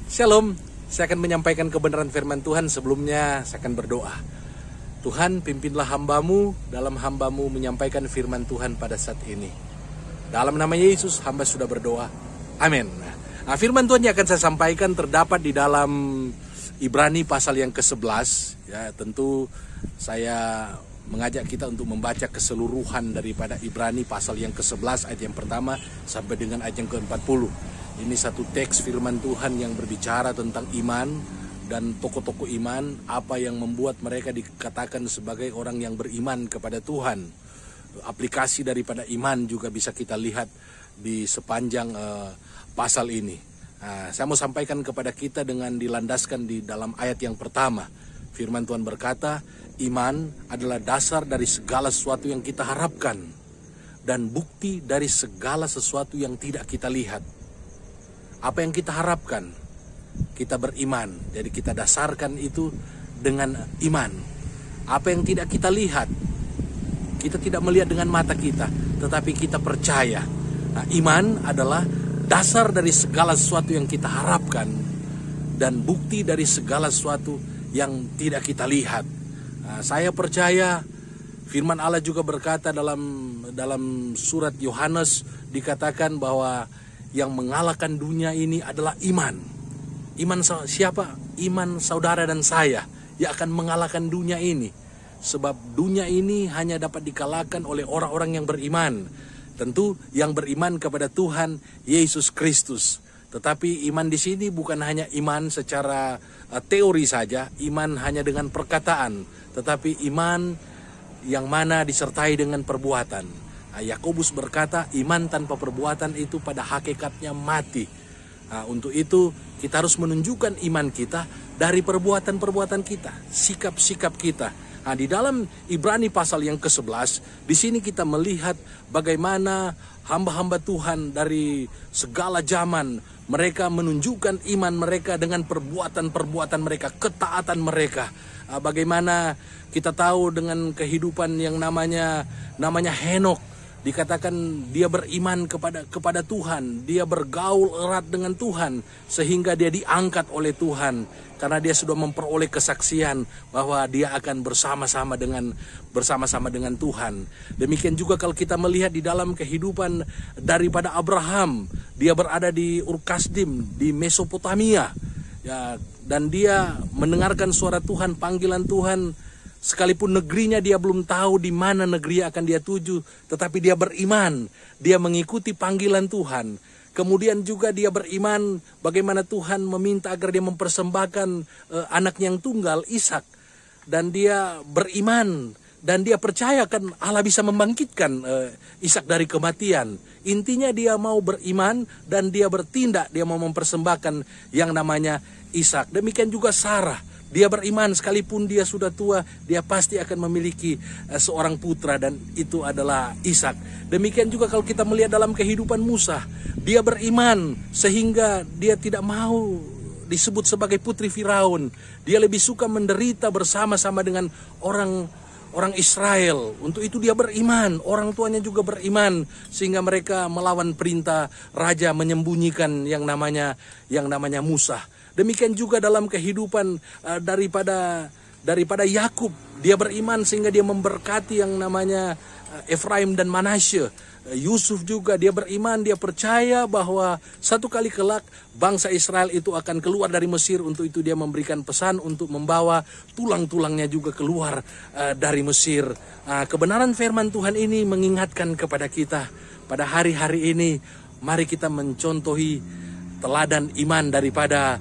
Shalom, saya akan menyampaikan kebenaran firman Tuhan. Sebelumnya saya akan berdoa. Tuhan, pimpinlah hamba-Mu dalam hamba-Mu menyampaikan firman Tuhan pada saat ini. Dalam nama Yesus, hamba sudah berdoa. Amin. Nah, firman Tuhan yang akan saya sampaikan terdapat di dalam Ibrani pasal yang ke-11. Ya, tentu saya mengajak kita untuk membaca keseluruhan daripada Ibrani pasal yang ke-11 ayat yang pertama sampai dengan ayat yang ke-40. Ini satu teks firman Tuhan yang berbicara tentang iman dan tokoh-tokoh iman, apa yang membuat mereka dikatakan sebagai orang yang beriman kepada Tuhan. Aplikasi daripada iman juga bisa kita lihat di sepanjang pasal ini. Nah, saya mau sampaikan kepada kita dengan dilandaskan di dalam ayat yang pertama. Firman Tuhan berkata, iman adalah dasar dari segala sesuatu yang kita harapkan dan bukti dari segala sesuatu yang tidak kita lihat. Apa yang kita harapkan, kita beriman. Jadi kita dasarkan itu dengan iman. Apa yang tidak kita lihat, kita tidak melihat dengan mata kita, tetapi kita percaya. Nah, iman adalah dasar dari segala sesuatu yang kita harapkan dan bukti dari segala sesuatu yang tidak kita lihat. Nah, saya percaya firman Allah juga berkata dalam surat Yohanes dikatakan bahwa yang mengalahkan dunia ini adalah iman. Iman siapa? Iman saudara dan saya yang akan mengalahkan dunia ini. Sebab dunia ini hanya dapat dikalahkan oleh orang-orang yang beriman. Tentu yang beriman kepada Tuhan Yesus Kristus. Tetapi iman di sini bukan hanya iman secara teori saja, iman hanya dengan perkataan, tetapi iman yang mana disertai dengan perbuatan. Yakobus berkata, iman tanpa perbuatan itu pada hakikatnya mati. Nah, untuk itu kita harus menunjukkan iman kita dari perbuatan-perbuatan kita, sikap-sikap kita. Nah, di dalam Ibrani pasal yang ke-11, di sini kita melihat bagaimana hamba-hamba Tuhan dari segala zaman, mereka menunjukkan iman mereka dengan perbuatan-perbuatan mereka, ketaatan mereka. Bagaimana kita tahu dengan kehidupan yang namanya Henok. Dikatakan dia beriman kepada Tuhan, dia bergaul erat dengan Tuhan sehingga dia diangkat oleh Tuhan karena dia sudah memperoleh kesaksian bahwa dia akan bersama-sama dengan Tuhan. Demikian juga kalau kita melihat di dalam kehidupan daripada Abraham, dia berada di Ur Kasdim di Mesopotamia, ya, dan dia mendengarkan suara Tuhan, panggilan Tuhan. Sekalipun negerinya dia belum tahu di mana negeri akan dia tuju, tetapi dia beriman, dia mengikuti panggilan Tuhan. Kemudian juga dia beriman bagaimana Tuhan meminta agar dia mempersembahkan anaknya yang tunggal, Ishak. Dan dia beriman dan dia percayakan Allah bisa membangkitkan Ishak dari kematian. Intinya dia mau beriman dan dia bertindak, dia mau mempersembahkan yang namanya Ishak. Demikian juga Sarah. Dia beriman sekalipun dia sudah tua, dia pasti akan memiliki seorang putra dan itu adalah Ishak. Demikian juga kalau kita melihat dalam kehidupan Musa, dia beriman sehingga dia tidak mau disebut sebagai putri Firaun. Dia lebih suka menderita bersama-sama dengan orang Israel. Untuk itu dia beriman, orang tuanya juga beriman sehingga mereka melawan perintah raja menyembunyikan yang namanya Musa. Demikian juga dalam kehidupan daripada Yakub, dia beriman sehingga dia memberkati yang namanya Efraim dan Manasye. Yusuf juga dia beriman, dia percaya bahwa satu kali kelak bangsa Israel itu akan keluar dari Mesir. Untuk itu dia memberikan pesan untuk membawa tulang-tulangnya juga keluar dari Mesir. Kebenaran firman Tuhan ini mengingatkan kepada kita pada hari-hari ini, mari kita mencontohi teladan iman daripada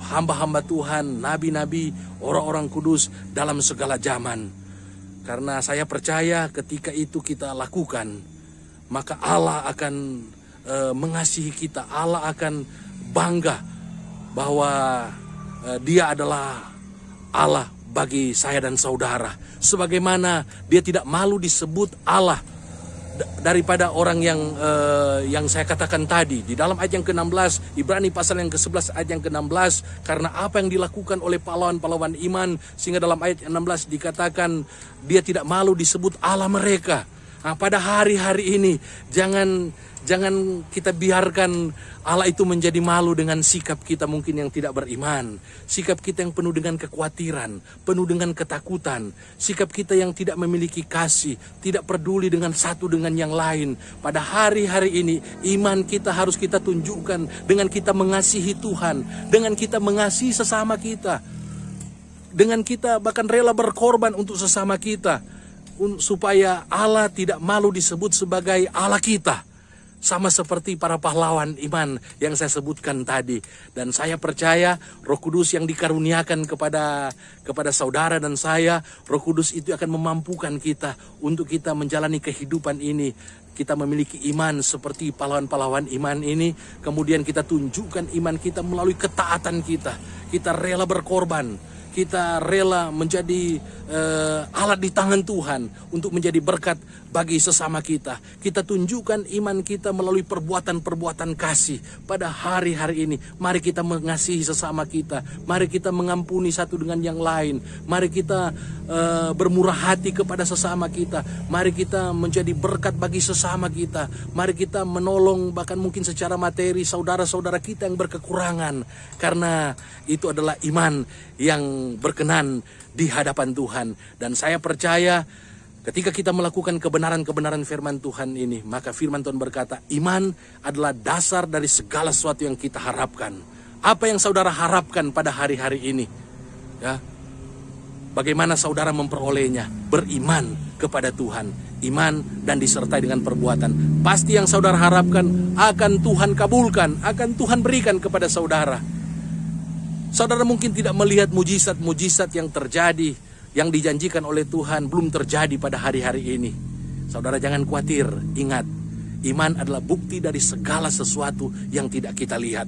hamba-hamba Tuhan, nabi-nabi, orang-orang kudus dalam segala zaman. Karena saya percaya ketika itu kita lakukan, maka Allah akan mengasihi kita. Allah akan bangga bahwa dia adalah Allah bagi saya dan saudara. Sebagaimana dia tidak malu disebut Allah daripada orang yang saya katakan tadi di dalam ayat yang ke-16, Ibrani pasal yang ke-11 ayat yang ke-16, karena apa yang dilakukan oleh pahlawan-pahlawan iman, sehingga dalam ayat 16 dikatakan dia tidak malu disebut Allah mereka. Nah, pada hari-hari ini jangan kita biarkan Allah itu menjadi malu dengan sikap kita mungkin yang tidak beriman. Sikap kita yang penuh dengan kekhawatiran, penuh dengan ketakutan. Sikap kita yang tidak memiliki kasih, tidak peduli dengan satu dengan yang lain. Pada hari-hari ini iman kita harus kita tunjukkan dengan kita mengasihi Tuhan, dengan kita mengasihi sesama kita, dengan kita bahkan rela berkorban untuk sesama kita, supaya Allah tidak malu disebut sebagai Allah kita. Sama seperti para pahlawan iman yang saya sebutkan tadi. Dan saya percaya Roh Kudus yang dikaruniakan kepada saudara dan saya, Roh Kudus itu akan memampukan kita untuk kita menjalani kehidupan ini. Kita memiliki iman seperti pahlawan-pahlawan iman ini. Kemudian kita tunjukkan iman kita melalui ketaatan kita. Kita rela berkorban. Kita rela menjadi alat di tangan Tuhan untuk menjadi berkat bagi sesama kita. Kita tunjukkan iman kita melalui perbuatan-perbuatan kasih pada hari-hari ini. Mari kita mengasihi sesama kita. Mari kita mengampuni satu dengan yang lain. Mari kita bermurah hati kepada sesama kita. Mari kita menjadi berkat bagi sesama kita. Mari kita menolong bahkan mungkin secara materi saudara-saudara kita yang berkekurangan. Karena itu adalah iman yang berkenan di hadapan Tuhan. Dan saya percaya ketika kita melakukan kebenaran-kebenaran firman Tuhan ini, maka firman Tuhan berkata, iman adalah dasar dari segala sesuatu yang kita harapkan. Apa yang saudara harapkan pada hari-hari ini? Ya, bagaimana saudara memperolehnya? Beriman kepada Tuhan. Iman dan disertai dengan perbuatan. Pasti yang saudara harapkan akan Tuhan kabulkan, akan Tuhan berikan kepada saudara. Saudara mungkin tidak melihat mujizat-mujizat yang terjadi, yang dijanjikan oleh Tuhan belum terjadi pada hari-hari ini. Saudara jangan khawatir, ingat, iman adalah bukti dari segala sesuatu yang tidak kita lihat.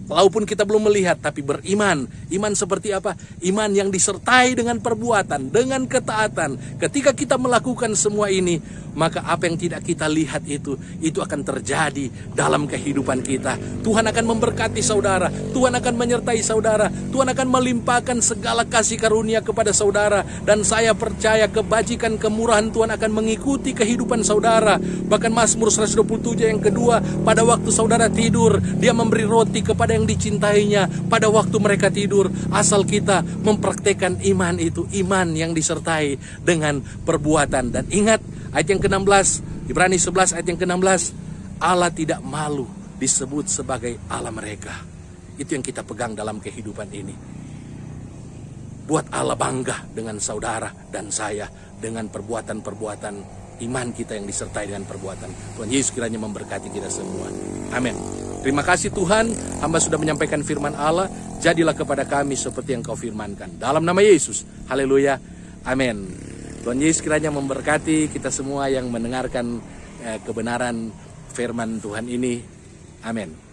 Walaupun kita belum melihat, tapi beriman. Iman seperti apa? Iman yang disertai dengan perbuatan, dengan ketaatan. Ketika kita melakukan semua ini, maka apa yang tidak kita lihat itu akan terjadi dalam kehidupan kita. Tuhan akan memberkati saudara. Tuhan akan menyertai saudara. Tuhan akan melimpahkan segala kasih karunia kepada saudara. Dan saya percaya kebajikan kemurahan Tuhan akan mengikuti kehidupan saudara. Bahkan Mazmur 127 yang kedua, pada waktu saudara tidur, Dia memberi roti kepada yang dicintainya pada waktu mereka tidur. Asal kita mempraktekkan iman itu, iman yang disertai dengan perbuatan. Dan ingat ayat yang ke-16, Ibrani 11 ayat yang ke-16, Allah tidak malu disebut sebagai Allah mereka. Itu yang kita pegang dalam kehidupan ini. Buat Allah bangga dengan saudara dan saya dengan perbuatan-perbuatan iman kita yang disertai dengan perbuatan. Tuhan Yesus kiranya memberkati kita semua. Amin. Terima kasih Tuhan, hamba sudah menyampaikan firman Allah. Jadilah kepada kami seperti yang Kau firmankan. Dalam nama Yesus, haleluya, amin. Tuhan Yesus kiranya memberkati kita semua yang mendengarkan kebenaran firman Tuhan ini. Amin.